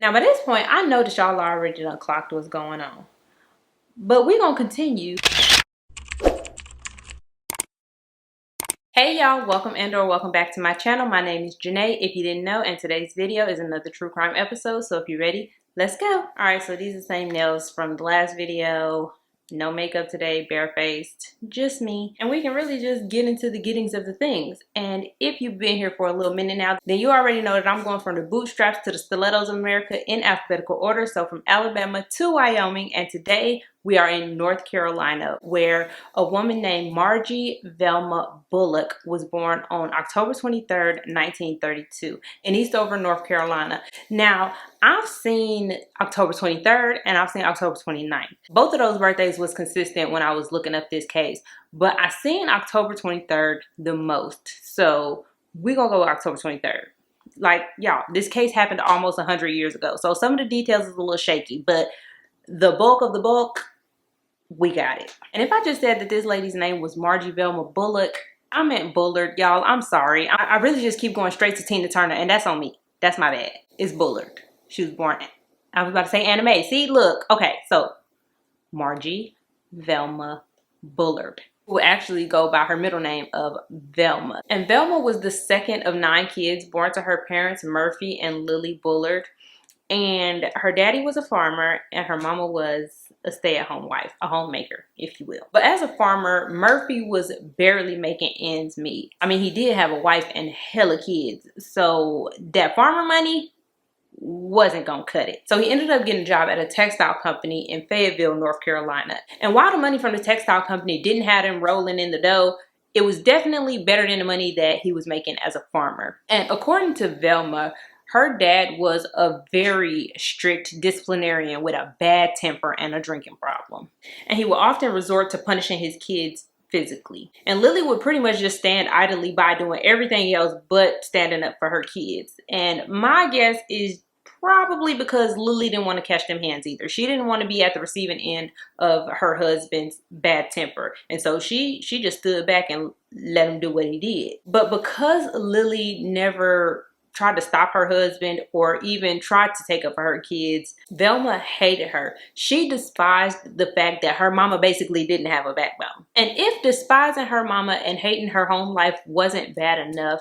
Now, by this point, I know that y'all already done clocked what's going on. But we're going to continue. Hey y'all, welcome and/or welcome back to my channel. My name is Janae, if you didn't know, and today's video is another true crime episode. So if you're ready, let's go. Alright, so these are the same nails from the last video. No makeup today, barefaced, just me. And we can really just get into the gettings of the things. And if you've been here for a little minute now, then you already know that I'm going from the bootstraps to the stilettos of America in alphabetical order. So from Alabama to Wyoming, and today we are in North Carolina, where a woman named Margie Velma Bullock was born on October 23rd, 1932 in Eastover, North Carolina. Now, I've seen October 23rd and I've seen October 29th. Both of those birthdays was consistent when I was looking up this case, but I seen October 23rd the most. So we're gonna go with October 23rd. Like, y'all, this case happened almost 100 years ago. So some of the details is a little shaky, but the bulk of the bulk, we got it. And if I just said that this lady's name was Margie Velma Bullock, I meant Bullard, y'all. I'm sorry. I really just keep going straight to Tina Turner, and that's on me. That's my bad. It's Bullard. She was born, I was about to say anime. See, look. Okay, so Margie Velma Bullard, who will actually go by her middle name of Velma. And Velma was the second of 9 kids born to her parents, Murphy and Lily Bullard. And her daddy was a farmer and her mama was a stay-at-home wife, a homemaker, if you will. But as a farmer, Murphy was barely making ends meet. I mean, he did have a wife and hella kids, so that farmer money wasn't gonna cut it. So he ended up getting a job at a textile company in Fayetteville, North Carolina. And while the money from the textile company didn't have him rolling in the dough, it was definitely better than the money that he was making as a farmer. And according to Velma, her dad was a very strict disciplinarian with a bad temper and a drinking problem. And he would often resort to punishing his kids physically. And Lily would pretty much just stand idly by doing everything else but standing up for her kids. And my guess is probably because Lily didn't want to catch them hands either. She didn't want to be at the receiving end of her husband's bad temper. And so she just stood back and let him do what he did. But because Lily never tried to stop her husband or even tried to take up for her kids, Velma hated her. She despised the fact that her mama basically didn't have a backbone. And if despising her mama and hating her home life wasn't bad enough,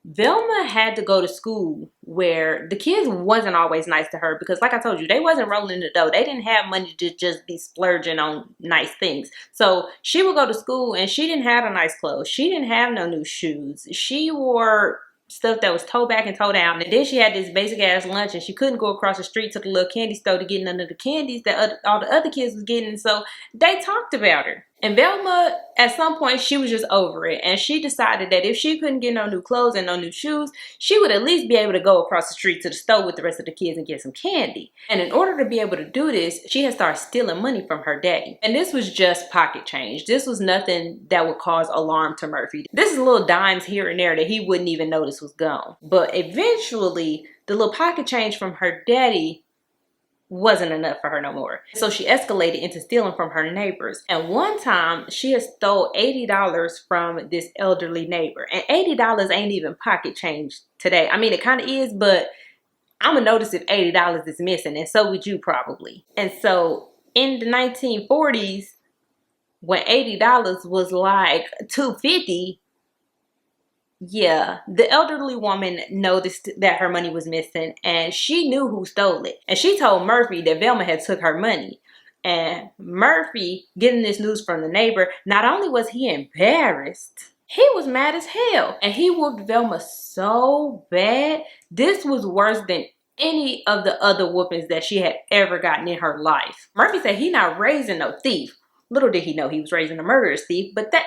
Velma had to go to school where the kids wasn't always nice to her because, like I told you, they wasn't rolling the dough. They didn't have money to just be splurging on nice things. So she would go to school and she didn't have a nice clothes. She didn't have no new shoes. She wore stuff that was toe back and toe down. And then she had this basic ass lunch and she couldn't go across the street to the little candy store to get none of the candies that all the other kids was getting. So they talked about her. And Velma, at some point, she was just over it. And she decided that if she couldn't get no new clothes and no new shoes, she would at least be able to go across the street to the store with the rest of the kids and get some candy. And in order to be able to do this, she had started stealing money from her daddy. And this was just pocket change. This was nothing that would cause alarm to Murphy. This is little dimes here and there that he wouldn't even notice was gone. But eventually, the little pocket change from her daddy wasn't enough for her no more. So she escalated into stealing from her neighbors. And one time she had stole $80 from this elderly neighbor. And $80 ain't even pocket change today. I mean, it kind of is, but I'm gonna notice if $80 is missing, and so would you probably. And so in the 1940s, when $80 was like $2.50, yeah, the elderly woman noticed that her money was missing and she knew who stole it. And she told Murphy that Velma had took her money. And Murphy, getting this news from the neighbor, not only was he embarrassed, he was mad as hell. And he whooped Velma so bad, this was worse than any of the other whoopings that she had ever gotten in her life. Murphy said he not raising no thief. Little did he know he was raising a murderous thief, but that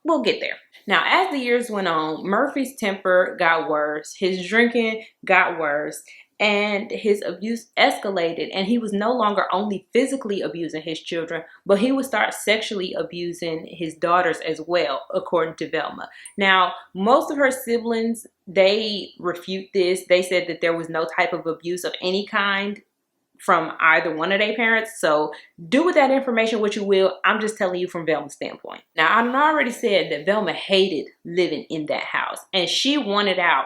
we'll get there. Now, as the years went on, Murphy's temper got worse, his drinking got worse, and his abuse escalated. And he was no longer only physically abusing his children, but he would start sexually abusing his daughters as well, according to Velma. Now, most of her siblings, they refute this. They said that there was no type of abuse of any kind from either one of their parents. So do with that information what you will. I'm just telling you from Velma's standpoint. Now, I already said that Velma hated living in that house and she wanted out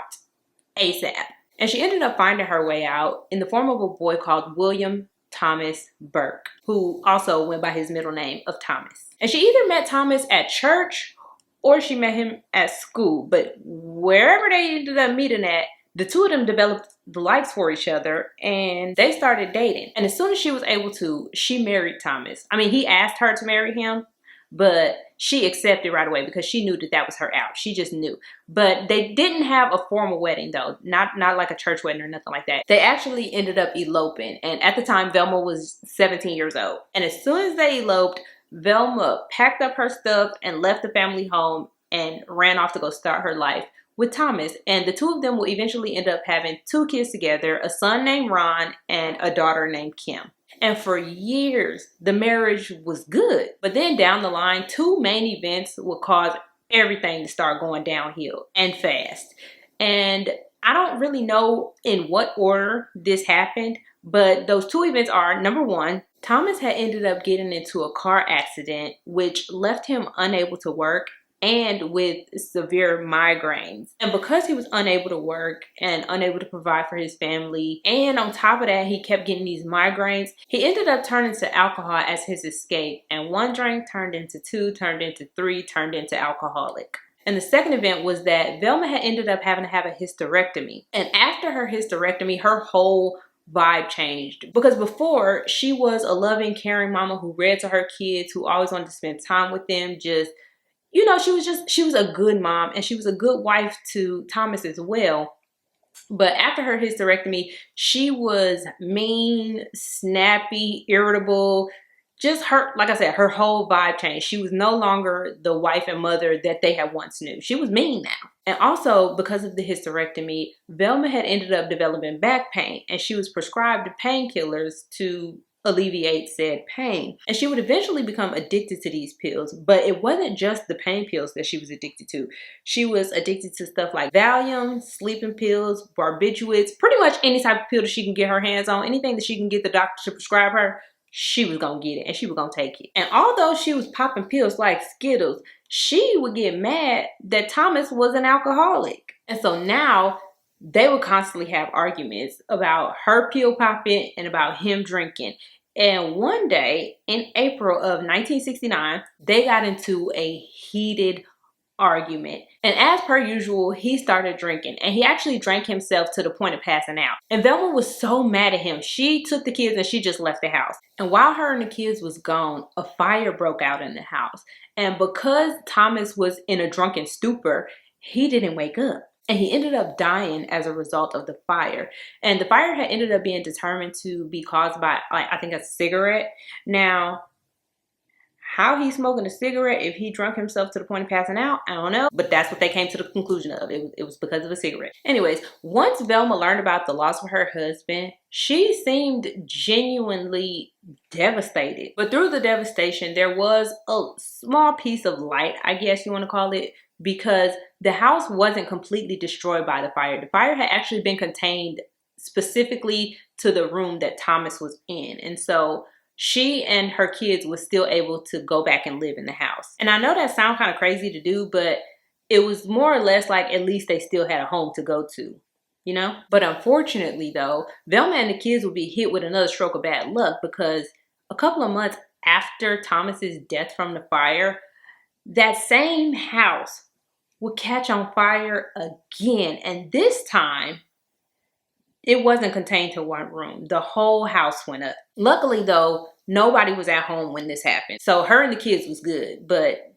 ASAP. And she ended up finding her way out in the form of a boy called William Thomas Burke, who also went by his middle name of Thomas. And she either met Thomas at church or she met him at school, but wherever they ended up meeting at, the two of them developed the likes for each other and they started dating. And as soon as she was able to, she married Thomas. I mean, he asked her to marry him, but she accepted right away because she knew that that was her out. She just knew. But they didn't have a formal wedding though, not like a church wedding or nothing like that. They actually ended up eloping. And at the time, Velma was 17 years old. And as soon as they eloped, Velma packed up her stuff and left the family home and ran off to go start her life with Thomas. And the two of them will eventually end up having 2 kids together, a son named Ron and a daughter named Kim. And for years, the marriage was good. But then down the line, 2 main events would cause everything to start going downhill and fast. And I don't really know in what order this happened, but those 2 events are, number 1, Thomas had ended up getting into a car accident, which left him unable to work and with severe migraines. And because he was unable to work and unable to provide for his family, and on top of that, he kept getting these migraines, he ended up turning to alcohol as his escape. And 1 drink turned into 2, turned into 3, turned into alcoholic. And the second event was that Velma had ended up having to have a hysterectomy. And after her hysterectomy, her whole vibe changed, because before she was a loving, caring mama who read to her kids, who always wanted to spend time with them, just, you know, she was a good mom and she was a good wife to Thomas as well. But after her hysterectomy, she was mean, snappy, irritable. Just her, like I said, her whole vibe changed. She was no longer the wife and mother that they had once knew. She was mean now. And also, because of the hysterectomy, Velma had ended up developing back pain, and she was prescribed painkillers to alleviate said pain. And she would eventually become addicted to these pills, but it wasn't just the pain pills that she was addicted to. She was addicted to stuff like Valium, sleeping pills, barbiturates, pretty much any type of pill that she can get her hands on, anything that she can get the doctor to prescribe her, she was gonna get it and she was gonna take it. And although she was popping pills like Skittles, she would get mad that Thomas was an alcoholic. And so now they would constantly have arguments about her pill popping and about him drinking. And one day in April of 1969, they got into a heated argument. And as per usual, he started drinking, and he actually drank himself to the point of passing out. And Velma was so mad at him. She took the kids and she just left the house. And while her and the kids was gone, a fire broke out in the house. And because Thomas was in a drunken stupor, he didn't wake up. And he ended up dying as a result of the fire. And the fire had ended up being determined to be caused by, like, I think a cigarette. Now, how he's smoking a cigarette if he drunk himself to the point of passing out, I don't know. But that's what they came to the conclusion of. It was because of a cigarette. Anyways, once Velma learned about the loss of her husband, she seemed genuinely devastated. But through the devastation, there was a small piece of light, I guess you want to call it, because the house wasn't completely destroyed by the fire. The fire had actually been contained specifically to the room that Thomas was in. And so she and her kids was still able to go back and live in the house. And I know that sounds kind of crazy to do, but it was more or less like at least they still had a home to go to, you know? But unfortunately though, Velma and the kids would be hit with another stroke of bad luck, because a couple of months after Thomas's death from the fire, that same house would catch on fire again. And this time, it wasn't contained to one room. The whole house went up. Luckily though, nobody was at home when this happened. So her and the kids was good, but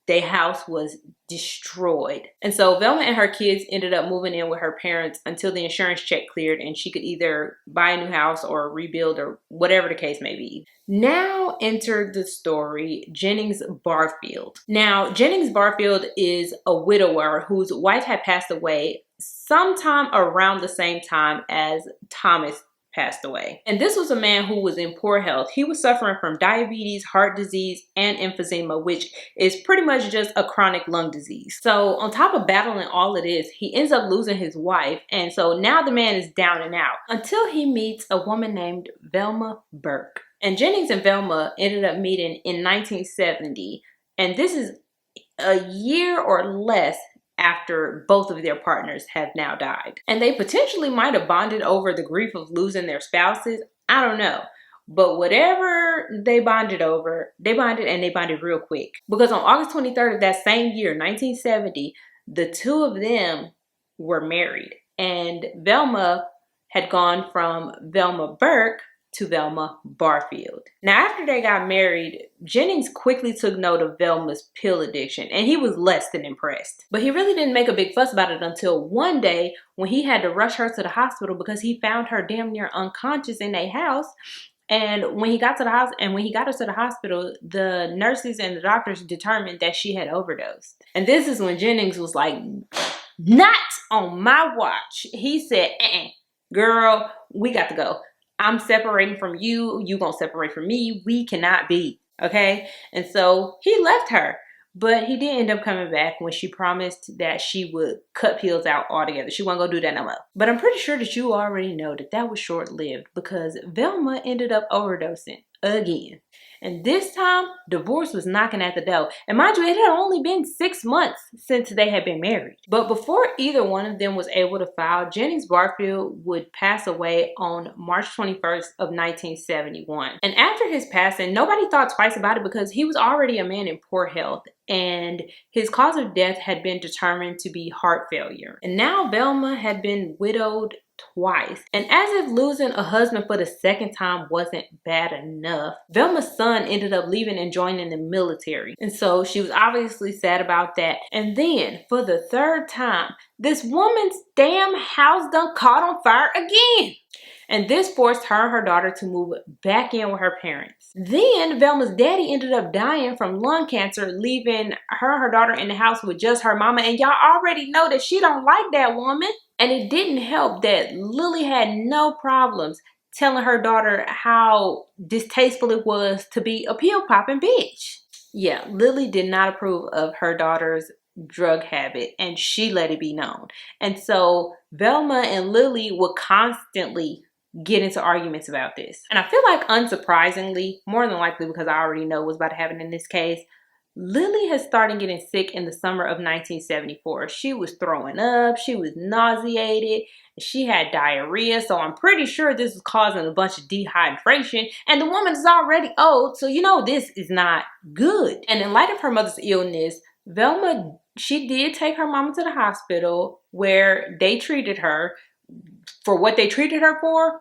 their house was destroyed. And so Velma and her kids ended up moving in with her parents until the insurance check cleared and she could either buy a new house or rebuild or whatever the case may be. Now entered the story Jennings Barfield. Now, Jennings Barfield is a widower whose wife had passed away sometime around the same time as Thomas passed away. And this was a man who was in poor health. He was suffering from diabetes, heart disease, and emphysema, which is pretty much just a chronic lung disease. So on top of battling all of this, he ends up losing his wife. And so now the man is down and out until he meets a woman named Velma Burke. And Jennings and Velma ended up meeting in 1970. And this is a year or less after both of their partners have now died. And they potentially might have bonded over the grief of losing their spouses. I don't know. But whatever they bonded over, they bonded real quick. Because on August 23rd of that same year, 1970, the two of them were married. And Velma had gone from Velma Burke to Velma Barfield. Now, after they got married, Jennings quickly took note of Velma's pill addiction, and he was less than impressed. But he really didn't make a big fuss about it until one day when he had to rush her to the hospital because he found her damn near unconscious in a house. And when he got to the house, and when he got her to the hospital, the nurses and the doctors determined that she had overdosed. And this is when Jennings was like, "Not on my watch." He said, "Girl, we got to go. I'm separating from you. You gonna separate from me. We cannot be." Okay? And so he left her. But he did end up coming back when she promised that she would cut pills out altogether. She wasn't going to do that no more. But I'm pretty sure that you already know that that was short-lived because Velma ended up overdosing again. And this time, divorce was knocking at the door. And mind you, it had only been 6 months since they had been married. But before either one of them was able to file, Jennings Barfield would pass away on March 21st of 1971. And after his passing, nobody thought twice about it because he was already a man in poor health. And his cause of death had been determined to be heart failure. And now Velma had been widowed twice. And as if losing a husband for the second time wasn't bad enough, Velma's son ended up leaving and joining the military. And so she was obviously sad about that. And then for the third time, this woman's damn house done caught on fire again. And this forced her and her daughter to move back in with her parents. Then Velma's daddy ended up dying from lung cancer, leaving her and her daughter in the house with just her mama. And y'all already know that she don't like that woman. And it didn't help that Lily had no problems telling her daughter how distasteful it was to be a pill-popping bitch. Yeah, Lily did not approve of her daughter's drug habit, and she let it be known. And so Velma and Lily would constantly get into arguments about this. And I feel like, unsurprisingly, more than likely because I already know what's about to happen in this case, Lily has started getting sick in the summer of 1974. She was throwing up, she was nauseated, she had diarrhea, so I'm pretty sure this was causing a bunch of dehydration, and the woman is already old, so you know this is not good. And in light of her mother's illness, Velma, she did take her mama to the hospital where they treated her. For what they treated her for,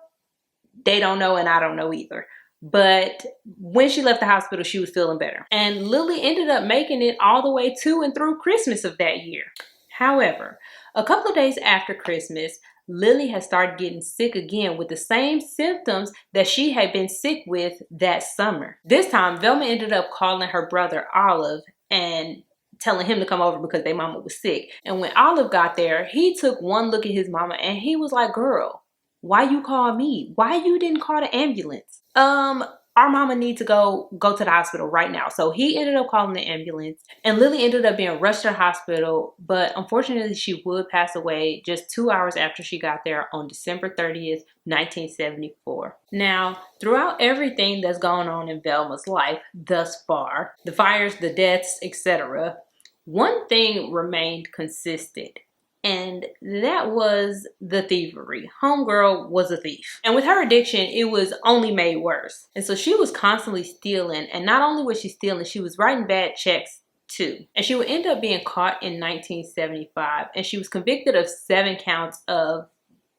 they don't know, and I don't know either. But when she left the hospital, she was feeling better. And Lily ended up making it all the way to and through Christmas of that year. However, a couple of days after Christmas, Lily had started getting sick again with the same symptoms that she had been sick with that summer. This time, Velma ended up calling her brother Olive and telling him to come over because their mama was sick. And when Olive got there, he took one look at his mama and he was like, "Girl, why you call me? Why you didn't call the ambulance? Our mama needs to go to the hospital right now." So he ended up calling the ambulance, and Lily ended up being rushed to the hospital, but unfortunately she would pass away just 2 hours after she got there on December 30th, 1974. Now, throughout everything that's going on in Velma's life thus far, the fires, the deaths, etc., one thing remained consistent. And that was the thievery. Homegirl was a thief. And with her addiction, it was only made worse. And so she was constantly stealing. And not only was she stealing, she was writing bad checks too. And she would end up being caught in 1975. And she was convicted of 7 counts of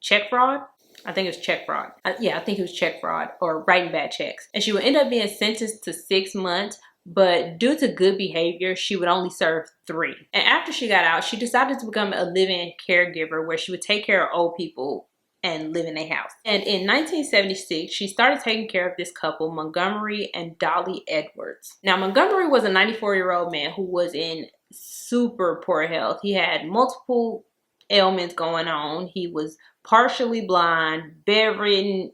check fraud. I think it was check fraud. Yeah, I think it was check fraud or writing bad checks. And she would end up being sentenced to 6 months. But due to good behavior, she would only serve 3. And after she got out, she decided to become a live-in caregiver where she would take care of old people and live in their house. And in 1976, she started taking care of this couple, Montgomery and Dolly Edwards. Now, Montgomery was a 94-year-old man who was in super poor health. He had multiple ailments going on. He was partially blind, bedridden,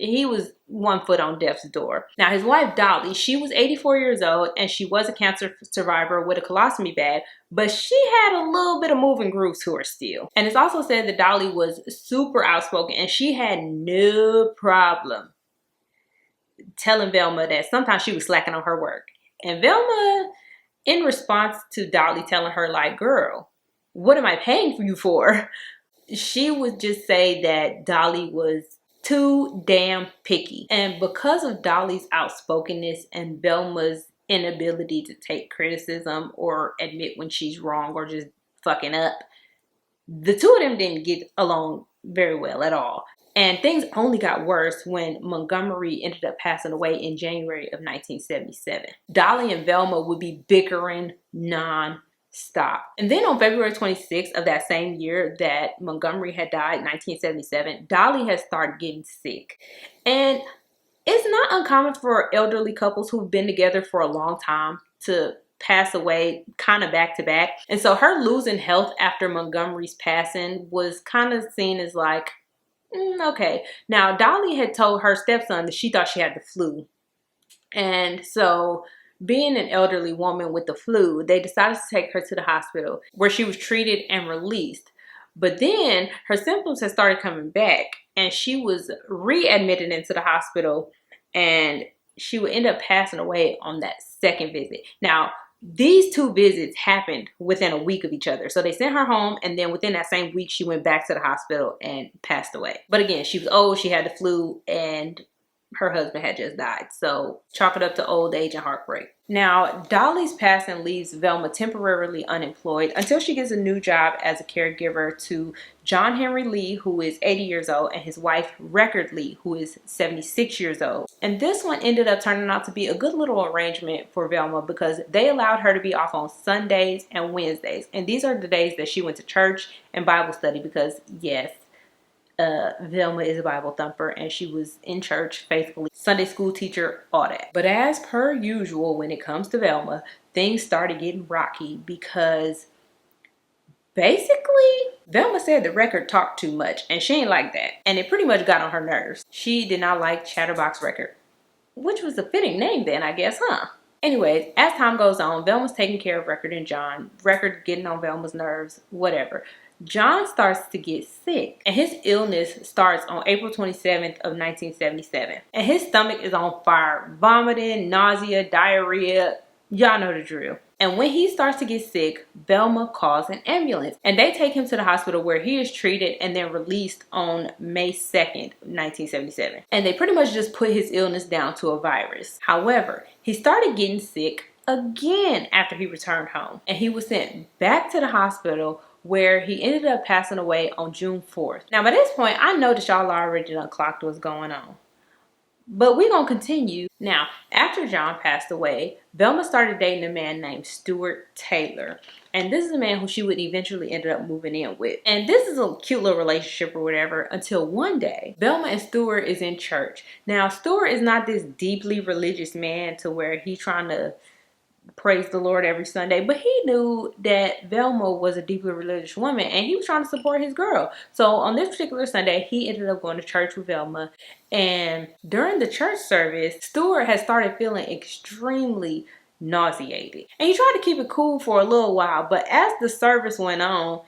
he was 1 foot on death's door. Now, his wife, Dolly, she was 84 years old, and she was a cancer survivor with a colostomy bag, but she had a little bit of moving grooves to her still. And it's also said that Dolly was super outspoken, and she had no problem telling Velma that sometimes she was slacking on her work. And Velma, in response to Dolly telling her, like, girl, what am I paying for you for? She would just say that Dolly was too damn picky. And because of Dolly's outspokenness and Velma's inability to take criticism or admit when she's wrong or just fucking up, the two of them didn't get along very well at all. And things only got worse when Montgomery ended up passing away in January of 1977. Dolly and Velma would be bickering non-stop. And then on February 26th of that same year that Montgomery had died, 1977, Dolly had started getting sick. And it's not uncommon for elderly couples who've been together for a long time to pass away kind of back to back. And so her losing health after Montgomery's passing was kind of seen as like, okay. Now, Dolly had told her stepson that she thought she had the flu. And so being an elderly woman with the flu, they decided to take her to the hospital where she was treated and released. But then her symptoms had started coming back and she was readmitted into the hospital and she would end up passing away on that second visit. Now, these two visits happened within a week of each other. So they sent her home and then within that same week, she went back to the hospital and passed away. But again, she was old, she had the flu, and her husband had just died. So chalk it up to old age and heartbreak. Now, Dolly's passing leaves Velma temporarily unemployed until she gets a new job as a caregiver to John Henry Lee, who is 80 years old, and his wife, Record Lee, who is 76 years old. And this one ended up turning out to be a good little arrangement for Velma because they allowed her to be off on Sundays and Wednesdays. And these are the days that she went to church and Bible study because, yes, Velma is a Bible thumper and she was in church faithfully, Sunday school teacher, all that. But as per usual, when it comes to Velma, things started getting rocky because basically Velma said the Record talked too much and she ain't like that. And it pretty much got on her nerves. She did not like Chatterbox Record, which was a fitting name then, I guess, huh? Anyways, as time goes on, Velma's taking care of Record and John. Record getting on Velma's nerves, whatever. John starts to get sick and his illness starts on April 27th of 1977. And his stomach is on fire, vomiting, nausea, diarrhea, y'all know the drill. And when he starts to get sick, Velma calls an ambulance and they take him to the hospital where he is treated and then released on May 2nd, 1977. And they pretty much just put his illness down to a virus. However, he started getting sick again after he returned home and he was sent back to the hospital where he ended up passing away on June 4th. Now, by this point, I know that y'all already done clocked what's going on. But we're going to continue. Now, after John passed away, Velma started dating a man named Steuart Taylor. And this is a man who she would eventually end up moving in with. And this is a cute little relationship or whatever until one day, Velma and Steuart is in church. Now, Steuart is not this deeply religious man to where he's trying to praise the Lord every Sunday, but he knew that Velma was a deeply religious woman and he was trying to support his girl. So on this particular Sunday, he ended up going to church with Velma, and during the church service, Steuart had started feeling extremely nauseated and he tried to keep it cool for a little while, but as the service went on,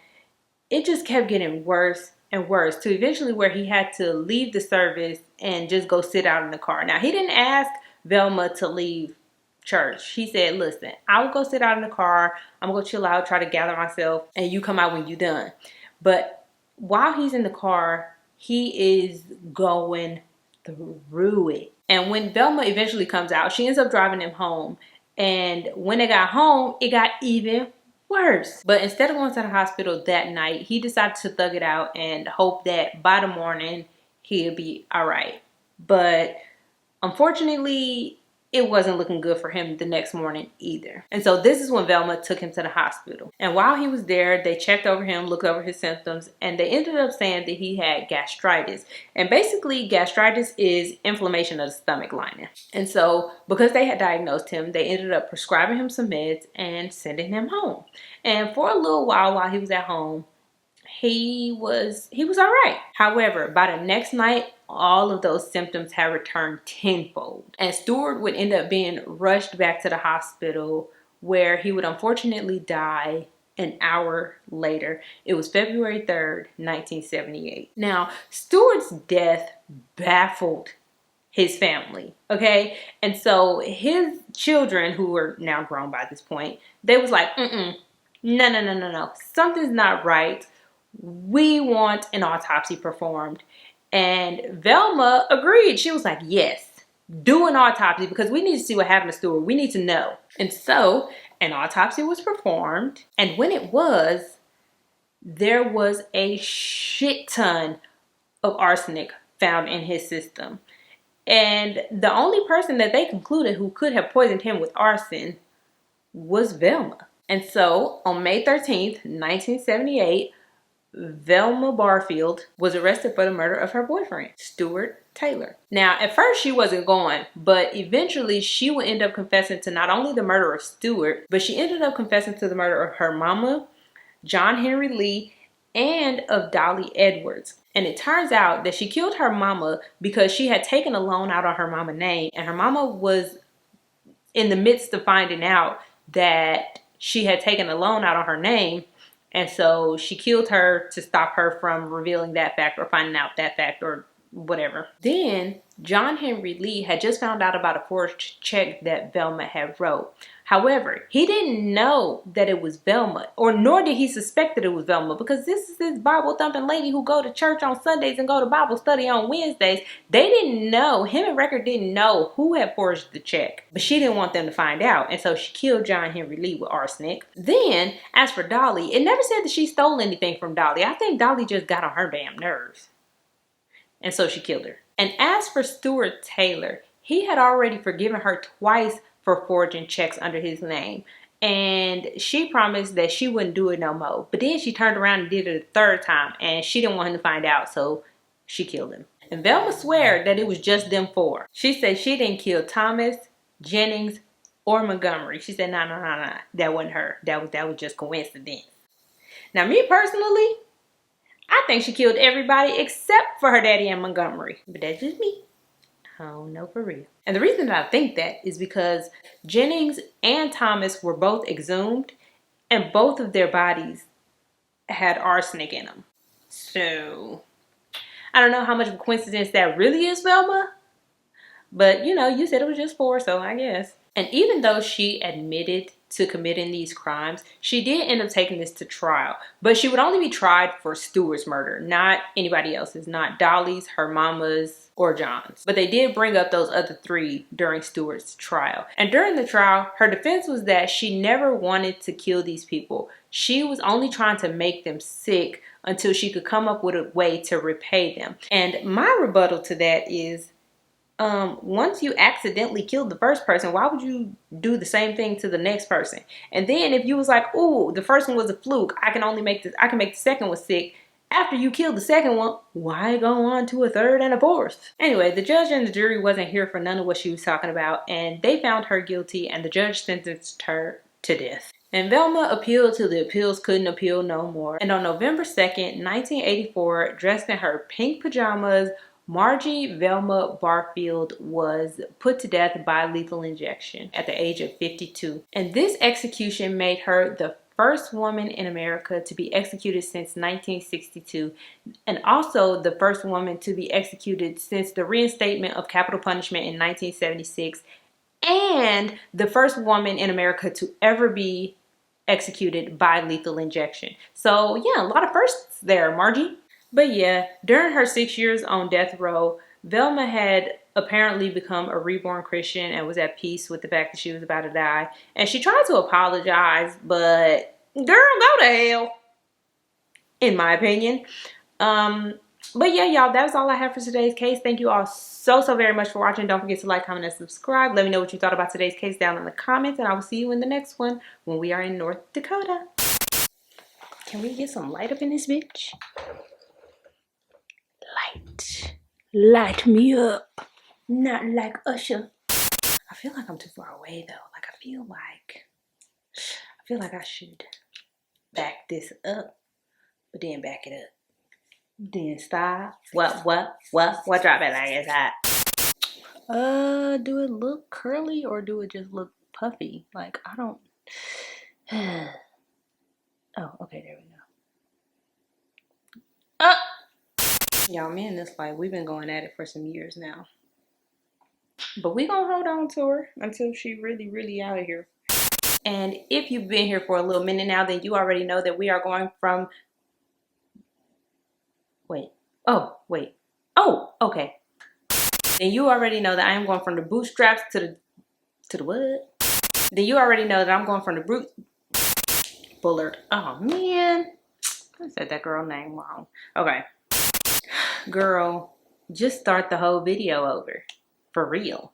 it just kept getting worse and worse to eventually where he had to leave the service and just go sit out in the car. Now, he didn't ask Velma to leave church. He said, listen, I will go sit out in the car, I'm gonna go chill out, try to gather myself, and you come out when you're done. But while he's in the car, he is going through it. And when Velma eventually comes out, she ends up driving him home, and when they got home, it got even worse. But instead of going to the hospital that night, he decided to thug it out and hope that by the morning he'll be all right. But unfortunately, it wasn't looking good for him the next morning either. And so this is when Velma took him to the hospital. And while he was there, they checked over him, looked over his symptoms, and they ended up saying that he had gastritis. And basically, gastritis is inflammation of the stomach lining. And so because they had diagnosed him, they ended up prescribing him some meds and sending him home. And for a little while he was at home, he was all right. However, by the next night, all of those symptoms had returned tenfold. And Steuart would end up being rushed back to the hospital where he would unfortunately die an hour later. It was February 3rd, 1978. Now, Steuart's death baffled his family, okay? And so his children, who were now grown by this point, they was like, no. Something's not right. We want an autopsy performed. And Velma agreed. She was like, yes, do an autopsy because we need to see what happened to Steuart. We need to know. And so an autopsy was performed. And when it was, there was a shit ton of arsenic found in his system. And the only person that they concluded who could have poisoned him with arson was Velma. And so on May 13th, 1978, Velma Barfield was arrested for the murder of her boyfriend, Steuart Taylor. Now, at first she wasn't going, but eventually she would end up confessing to not only the murder of Steuart, but she ended up confessing to the murder of her mama, John Henry Lee, and of Dolly Edwards. And it turns out that she killed her mama because she had taken a loan out on her mama's name, and her mama was in the midst of finding out that she had taken a loan out on her name. And so she killed her to stop her from revealing that fact or finding out that fact or whatever. Then John Henry Lee had just found out about a forged check that Velma had wrote. However, he didn't know that it was Velma, or nor did he suspect that it was Velma, because this is this Bible thumping lady who go to church on Sundays and go to Bible study on Wednesdays. They didn't know, him and Record didn't know who had forged the check, but she didn't want them to find out, and so she killed John Henry Lee with arsenic. Then, as for Dolly, it never said that she stole anything from Dolly. I think Dolly just got on her damn nerves, and so she killed her. And as for Steuart Taylor, he had already forgiven her twice for forging checks under his name. And she promised that she wouldn't do it no more. But then she turned around and did it a third time, and she didn't want him to find out, so she killed him. And Velma swear that it was just them four. She said she didn't kill Thomas, Jennings, or Montgomery. She said, no, that wasn't her. That was just coincidence. Now, me personally, I think she killed everybody except for her daddy and Montgomery. But that's just me. Oh, no, for real. And the reason that I think that is because Jennings and Thomas were both exhumed, and both of their bodies had arsenic in them. So, I don't know how much of a coincidence that really is, Velma. But, you know, you said it was just four, so I guess. And even though she admitted to committing these crimes, she did end up taking this to trial. But she would only be tried for Steuart's murder, not anybody else's, not Dolly's, her mama's, or John's. But they did bring up those other three during Steuart's trial. And during the trial, her defense was that she never wanted to kill these people. She was only trying to make them sick until she could come up with a way to repay them. And my rebuttal to that is, once you accidentally killed the first person, why would you do the same thing to the next person? And then if you was like, ooh, the first one was a fluke, I can make the second one sick. After you killed the second one, why go on to a third and a fourth? Anyway, the judge and the jury wasn't here for none of what she was talking about, and they found her guilty, and the judge sentenced her to death. And Velma appealed till the appeals couldn't appeal no more. And on November 2nd, 1984, dressed in her pink pajamas, Margie Velma Barfield was put to death by lethal injection at the age of 52. And this execution made her the first woman in America to be executed since 1962, and also the first woman to be executed since the reinstatement of capital punishment in 1976, and the first woman in America to ever be executed by lethal injection. So yeah, a lot of firsts there, Margie. But yeah, during her 6 years on death row, Velma had apparently become a reborn Christian and was at peace with the fact that she was about to die. And she tried to apologize, but girl, go to hell, in my opinion. But yeah, y'all, that's all I have for today's case. Thank you all so very much for watching. Don't forget to like, comment, and subscribe. Let me know what you thought about today's case down in the comments, and I will see you in the next one when we are in North Dakota. Can we get some light up in this bitch? Light me up, not like Usher. I feel like I'm too far away though. Like I feel like I should back this up, but then back it up, then stop. What? Drop it like it's hot. Do it look curly or do it just look puffy? Like I don't. Oh, okay, there we go. Y'all, me and this, like, we've been going at it for some years now. But we gonna hold on to her until she really out of here. And if you've been here for a little minute now, then you already know that we are going from, okay. Then you already know that I am going from the bootstraps to the what? Then you already know that I'm going from the Bullard. Oh man, I said that girl name wrong. Okay, girl, just start the whole video over, for real.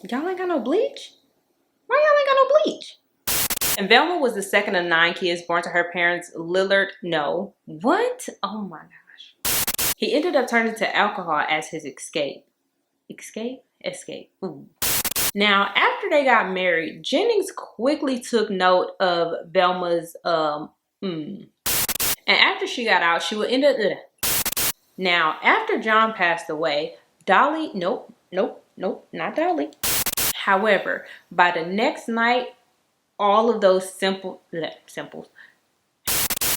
Y'all ain't got no bleach? Why y'all ain't got no bleach? And Velma was the second of 9 kids born to her parents, Lillard. No. What? Oh my gosh. He ended up turning to alcohol as his escape. Escape. Ooh. Now, after they got married, Jennings quickly took note of Velma's, And after she got out, she would end up, Now, after John passed away, Dolly, nope, not Dolly. However, by the next night, all of those